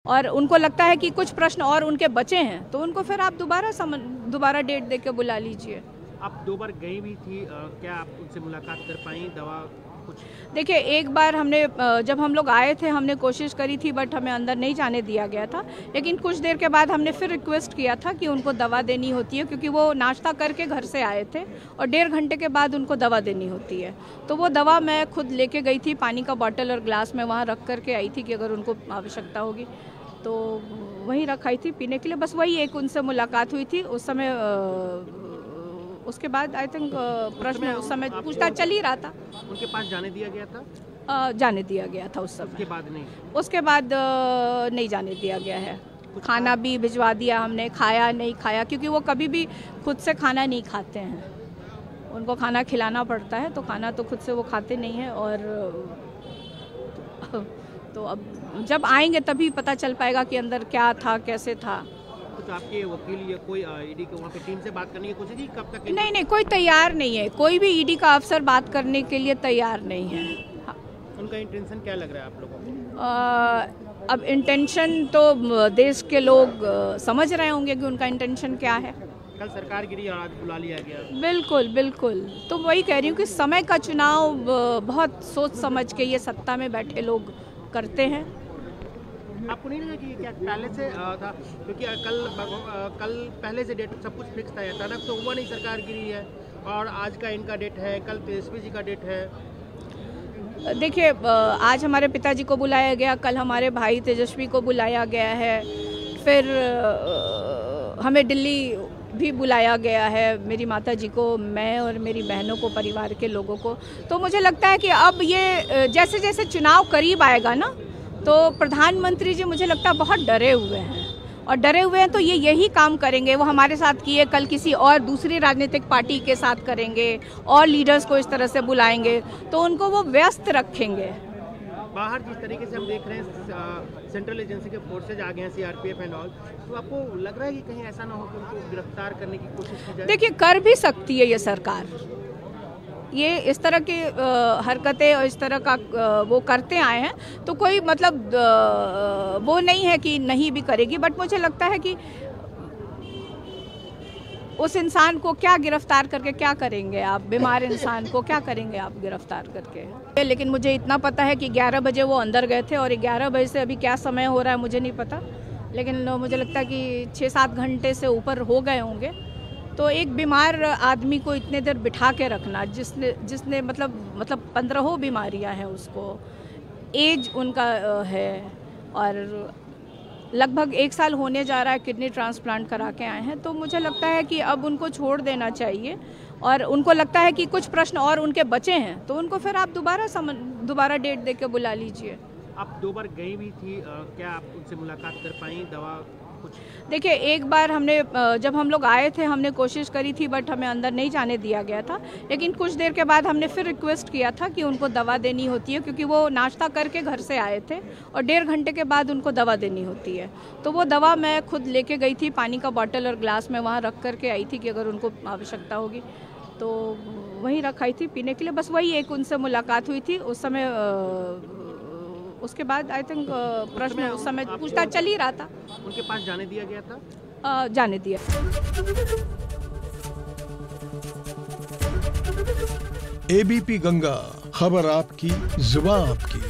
और उनको लगता है कि कुछ प्रश्न और उनके बचे हैं तो उनको फिर आप दोबारा डेट दे के बुला लीजिए। आप 2 बार गई भी थी, क्या आप उनसे मुलाकात कर पाई? दवा कुछ? देखिए, एक बार हमने जब हम लोग आए थे हमने कोशिश करी थी बट हमें अंदर नहीं जाने दिया गया था, लेकिन कुछ देर के बाद हमने फिर रिक्वेस्ट किया था कि उनको दवा देनी होती है क्योंकि वो नाश्ता करके घर से आए थे और 1.5 घंटे के बाद उनको दवा देनी होती है। तो वो दवा मैं खुद लेके गई थी, पानी का बॉटल और ग्लास में वहाँ रख करके आई थी कि अगर उनको आवश्यकता होगी तो वहीं रखाई थी पीने के लिए। बस वही एक उनसे मुलाकात हुई थी उस समय। उसके बाद आई थिंक प्रश्न उस समय पूछताछ चल ही रहा था। उनके पास जाने दिया गया था? जाने दिया गया था उस समय। उसके बाद नहीं? उसके बाद नहीं जाने दिया गया है। खाना भी भिजवा दिया हमने, खाया नहीं खाया क्योंकि वो कभी भी खुद से खाना नहीं खाते हैं, उनको खाना खिलाना पड़ता है, तो खाना तो खुद से वो खाते नहीं हैं। और तो अब जब आएंगे तभी पता चल पाएगा कि अंदर क्या था, कैसे था। कुछ आपके वकील या कोई ईडी के वहाँ पे टीम से बात करने की कोशिश की? कब तक? नहीं, कोई तैयार नहीं है, कोई भी ईडी का अफसर बात करने के लिए तैयार नहीं है। हाँ। उनका इंटेंशन क्या लग रहा है आप लोगों को? अब इंटेंशन तो देश के लोग समझ रहे होंगे कि उनका इंटेंशन क्या है। कल सरकार गिरी और आज बुला लिया गया। बिल्कुल। तो वही कह रही हूँ कि समय का चुनाव बहुत सोच समझ के ये सत्ता में बैठे लोग करते हैं। आपको नहीं लगा कि क्या पहले से था? क्योंकि कल पहले से डेट सब कुछ फिक्स था, अचानक तो हुआ नहीं, सरकार गिरी है और आज का इनका डेट है, कल तेजस्वी जी का डेट है। देखिए, आज हमारे पिताजी को बुलाया गया, कल हमारे भाई तेजस्वी को बुलाया गया है, फिर हमें दिल्ली भी बुलाया गया है, मेरी माता जी को, मैं और मेरी बहनों को, परिवार के लोगों को। तो मुझे लगता है कि अब ये जैसे जैसे चुनाव करीब आएगा ना, तो प्रधानमंत्री जी मुझे लगता है बहुत डरे हुए हैं, और डरे हुए हैं तो ये यही काम करेंगे। वो हमारे साथ किए, कल किसी और दूसरी राजनीतिक पार्टी के साथ करेंगे और लीडर्स को इस तरह से बुलाएंगे, तो उनको वो व्यस्त रखेंगे। बाहर जिस तरीके से हम देख रहे हैं सेंट्रल एजेंसी के फोर्सेज आ गए हैं, सीआरपीएफ एंड ऑल, तो आपको लग रहा है कि कहीं ऐसा ना हो कि उनको गिरफ्तार करने की कोशिश की जाए? देखिए, कर भी सकती है ये सरकार, ये इस तरह की हरकतें और इस तरह का वो करते आए हैं, तो कोई मतलब वो नहीं है कि नहीं भी करेगी। बट मुझे लगता है कि उस इंसान को क्या गिरफ्तार करके क्या करेंगे आप? बीमार इंसान को क्या करेंगे आप गिरफ्तार करके? लेकिन मुझे इतना पता है कि 11 बजे वो अंदर गए थे और 11 बजे से अभी क्या समय हो रहा है मुझे नहीं पता, लेकिन मुझे लगता है कि 6-7 घंटे से ऊपर हो गए होंगे। तो एक बीमार आदमी को इतने देर बिठा के रखना, जिसने मतलब 15 बीमारियां हैं, उसको एज उनका है और लगभग 1 साल होने जा रहा है, किडनी ट्रांसप्लांट करा के आए हैं, तो मुझे लगता है कि अब उनको छोड़ देना चाहिए। और उनको लगता है कि कुछ प्रश्न और उनके बचे हैं तो उनको फिर आप दोबारा डेट दे के बुला लीजिए। आप 2 बार गई भी थी, क्या आप उनसे मुलाकात कर पाई? दवा कुछ? देखिए, एक बार हमने जब हम लोग आए थे हमने कोशिश करी थी बट हमें अंदर नहीं जाने दिया गया था, लेकिन कुछ देर के बाद हमने फिर रिक्वेस्ट किया था कि उनको दवा देनी होती है क्योंकि वो नाश्ता करके घर से आए थे और 1.5 घंटे के बाद उनको दवा देनी होती है। तो वो दवा मैं खुद लेके गई थी, पानी का बॉटल और ग्लास में वहाँ रख करके आई थी कि अगर उनको आवश्यकता होगी तो वहीं रखाई थी पीने के लिए। बस वही एक उनसे मुलाकात हुई थी उस समय। उसके बाद आई थिंक प्रश्न उस समय पूछताछ चल ही रहा था। उनके पास जाने दिया गया था? जाने दिया। एबीपी गंगा, खबर आपकी, जुबान आपकी।